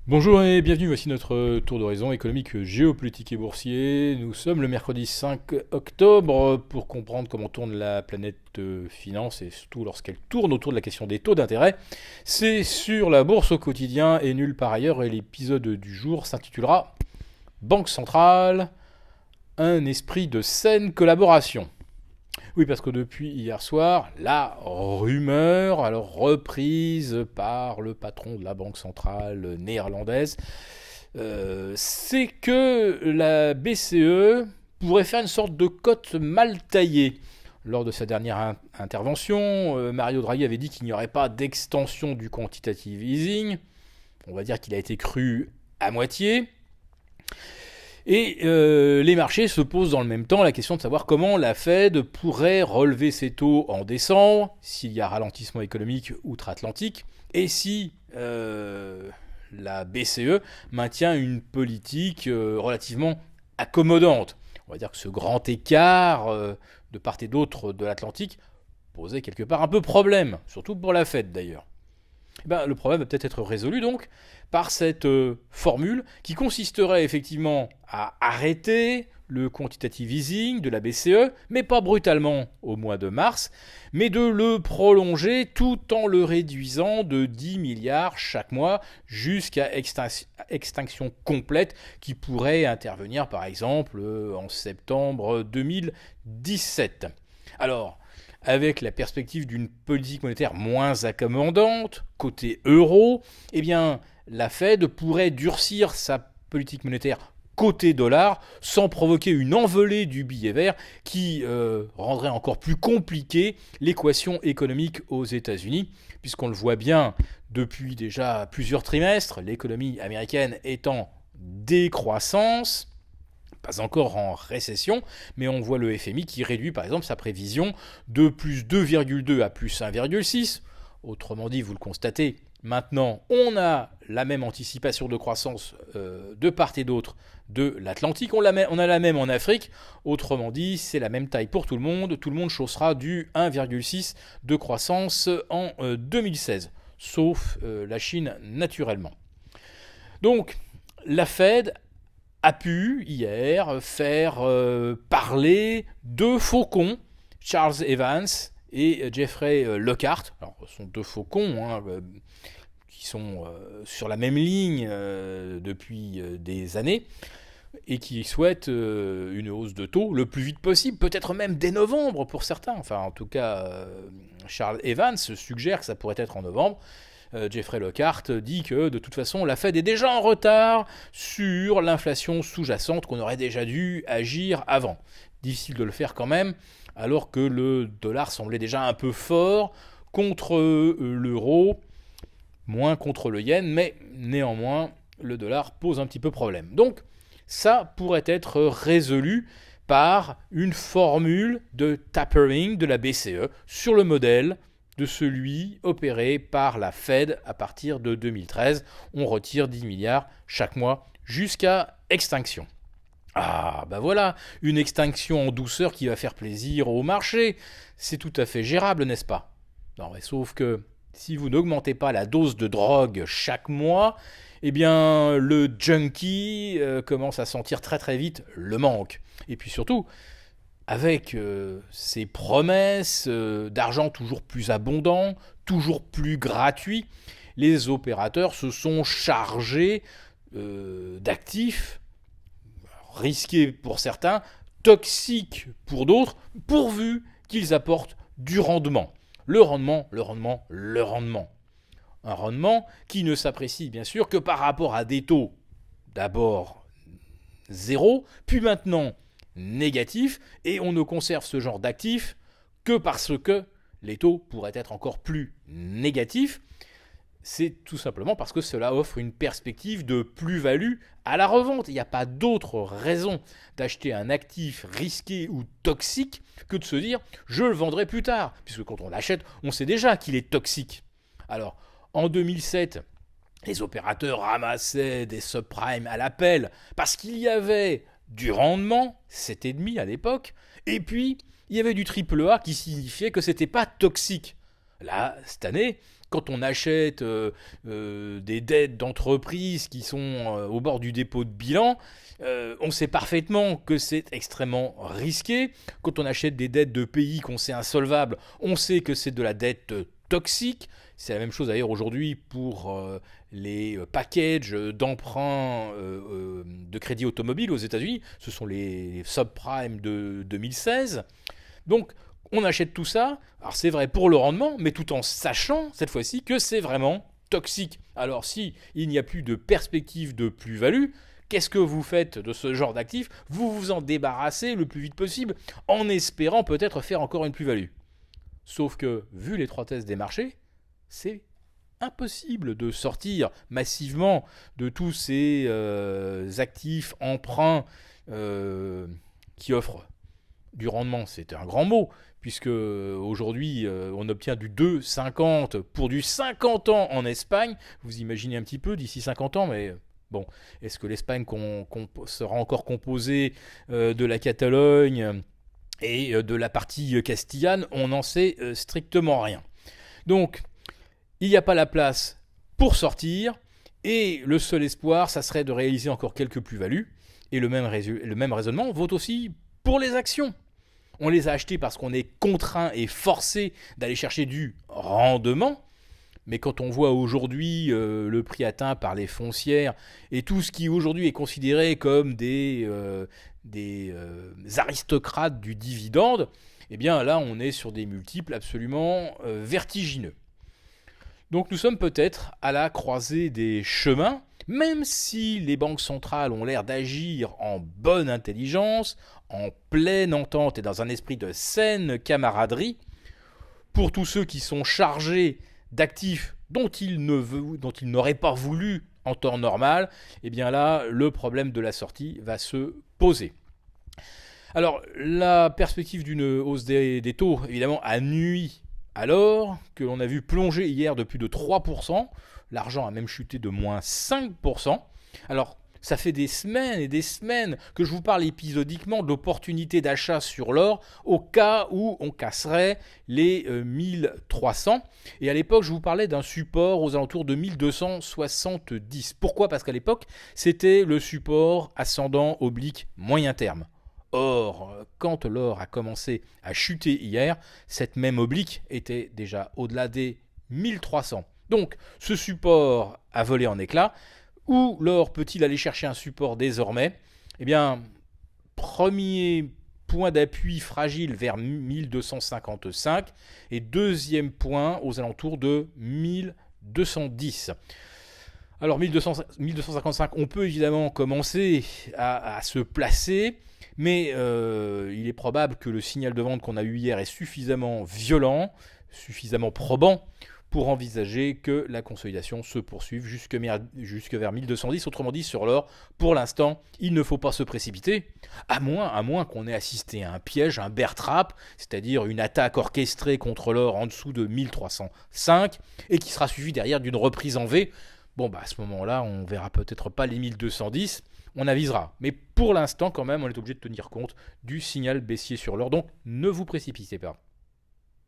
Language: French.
Bonjour et bienvenue, voici notre tour d'horizon économique, géopolitique et boursier. Nous sommes le mercredi 5 octobre pour comprendre comment tourne la planète finance et surtout lorsqu'elle tourne autour de la question des taux d'intérêt. C'est sur la bourse au quotidien et nulle part ailleurs et l'épisode du jour s'intitulera Banque centrale, un esprit de saine collaboration. Oui, parce que depuis hier soir, la rumeur, alors reprise par le patron de la Banque centrale néerlandaise, c'est que la BCE pourrait faire une sorte de cote mal taillée. Lors de sa dernière intervention, Mario Draghi avait dit qu'il n'y aurait pas d'extension du quantitative easing. On va dire qu'il a été cru à moitié. Et les marchés se posent dans le même temps la question de savoir comment la Fed pourrait relever ses taux en décembre, s'il y a ralentissement économique outre-Atlantique, et si la BCE maintient une politique relativement accommodante. On va dire que ce grand écart de part et d'autre de l'Atlantique posait quelque part un peu problème, surtout pour la Fed d'ailleurs. Eh ben, le problème va peut-être être résolu donc par cette formule qui consisterait effectivement à arrêter le quantitative easing de la BCE, mais pas brutalement au mois de mars, mais de le prolonger tout en le réduisant de 10 milliards chaque mois jusqu'à extinction complète qui pourrait intervenir par exemple en septembre 2017. Alors, avec la perspective d'une politique monétaire moins accommodante, côté euro, eh bien, la Fed pourrait durcir sa politique monétaire côté dollar sans provoquer une envolée du billet vert qui rendrait encore plus compliquée l'équation économique aux États-Unis, puisqu'on le voit bien depuis déjà plusieurs trimestres, l'économie américaine est en décroissance, pas encore en récession, mais on voit le FMI qui réduit par exemple sa prévision de plus 2,2 à plus 1,6. Autrement dit, vous le constatez, maintenant on a la même anticipation de croissance de part et d'autre de l'Atlantique, on a la même en Afrique, autrement dit c'est la même taille pour tout le monde chaussera du 1,6 de croissance en 2016, sauf la Chine naturellement. Donc la Fed a pu hier faire parler deux faucons, Charles Evans et Jeffrey Lockhart. Alors, ce sont deux faucons qui sont sur la même ligne depuis des années et qui souhaitent une hausse de taux le plus vite possible, peut-être même dès novembre pour certains. Enfin, en tout cas, Charles Evans suggère que ça pourrait être en novembre. Jeffrey Lockhart dit que de toute façon la Fed est déjà en retard sur l'inflation sous-jacente, qu'on aurait déjà dû agir avant. Difficile de le faire quand même, alors que le dollar semblait déjà un peu fort contre l'euro, moins contre le yen, mais néanmoins le dollar pose un petit peu problème. Donc ça pourrait être résolu par une formule de tapering de la BCE sur le modèle de celui opéré par la Fed à partir de 2013. On retire 10 milliards chaque mois jusqu'à extinction. Ah, bah voilà, une extinction en douceur qui va faire plaisir au marché. C'est tout à fait gérable, n'est-ce pas? Non, mais sauf que si vous n'augmentez pas la dose de drogue chaque mois, eh bien, le junkie commence à sentir très très vite le manque. Et puis surtout, avec ces promesses d'argent toujours plus abondant, toujours plus gratuit, les opérateurs se sont chargés d'actifs risqués pour certains, toxiques pour d'autres, pourvu qu'ils apportent du rendement. Le rendement, le rendement, le rendement. Un rendement qui ne s'apprécie bien sûr que par rapport à des taux d'abord zéro, puis maintenant négatif, et on ne conserve ce genre d'actifs que parce que les taux pourraient être encore plus négatifs. C'est tout simplement parce que cela offre une perspective de plus-value à la revente. Il n'y a pas d'autre raison d'acheter un actif risqué ou toxique que de se dire je le vendrai plus tard, puisque quand on l'achète, on sait déjà qu'il est toxique. Alors, en 2007, les opérateurs ramassaient des subprimes à l'appel parce qu'il y avait du rendement, 7,5 à l'époque, et puis il y avait du triple A qui signifiait que c'était pas toxique. Là, cette année, quand on achète des dettes d'entreprises qui sont au bord du dépôt de bilan, on sait parfaitement que c'est extrêmement risqué. Quand on achète des dettes de pays qu'on sait insolvables, on sait que c'est de la dette toxique. C'est la même chose d'ailleurs aujourd'hui pour les packages d'emprunts de crédit automobile aux États-Unis. Ce sont les subprimes de 2016. Donc, on achète tout ça. Alors, c'est vrai pour le rendement, mais tout en sachant cette fois-ci que c'est vraiment toxique. Alors, si il n'y a plus de perspective de plus-value, qu'est-ce que vous faites de ce genre d'actifs? Vous vous en débarrassez le plus vite possible en espérant peut-être faire encore une plus-value. Sauf que, vu l'étroitesse des marchés, c'est impossible de sortir massivement de tous ces actifs emprunts qui offrent du rendement. C'est un grand mot, puisque aujourd'hui on obtient du 2,50 pour du 50 ans en Espagne. Vous imaginez un petit peu d'ici 50 ans, mais bon, est-ce que l'Espagne sera encore composée de la Catalogne et de la partie castillane? On n'en sait strictement rien. Donc, il n'y a pas la place pour sortir, et le seul espoir, ça serait de réaliser encore quelques plus-values. Et le même raisonnement vaut aussi pour les actions. On les a achetées parce qu'on est contraint et forcé d'aller chercher du rendement. Mais quand on voit aujourd'hui le prix atteint par les foncières et tout ce qui aujourd'hui est considéré comme des aristocrates du dividende, eh bien là on est sur des multiples absolument vertigineux. Donc nous sommes peut-être à la croisée des chemins, même si les banques centrales ont l'air d'agir en bonne intelligence, en pleine entente et dans un esprit de saine camaraderie. Pour tous ceux qui sont chargés d'actifs dont ils n'auraient pas voulu en temps normal, eh bien là, le problème de la sortie va se poser. Alors, la perspective d'une hausse des taux, évidemment, a nui à l'or, que l'on a vu plonger hier de plus de 3%. L'argent a même chuté de moins 5%. Alors, ça fait des semaines et des semaines que je vous parle épisodiquement d'opportunités d'achat sur l'or au cas où on casserait les 1300. Et à l'époque, je vous parlais d'un support aux alentours de 1270. Pourquoi ? Parce qu'à l'époque, c'était le support ascendant oblique moyen terme. Or, quand l'or a commencé à chuter hier, cette même oblique était déjà au-delà des 1300. Donc, ce support a volé en éclats. Où l'or peut-il aller chercher un support désormais ? Eh bien, premier point d'appui fragile vers 1255 et deuxième point aux alentours de 1210. Alors 1255, on peut évidemment commencer à se placer, mais il est probable que le signal de vente qu'on a eu hier est suffisamment violent, suffisamment probant pour envisager que la consolidation se poursuive jusque vers 1210. Autrement dit, sur l'or, pour l'instant, il ne faut pas se précipiter, à moins qu'on ait assisté à un piège, un bear trap, c'est-à-dire une attaque orchestrée contre l'or en dessous de 1305, et qui sera suivie derrière d'une reprise en V. Bon, à ce moment-là, on verra peut-être pas les 1210, on avisera. Mais pour l'instant, quand même, on est obligé de tenir compte du signal baissier sur l'or, donc ne vous précipitez pas.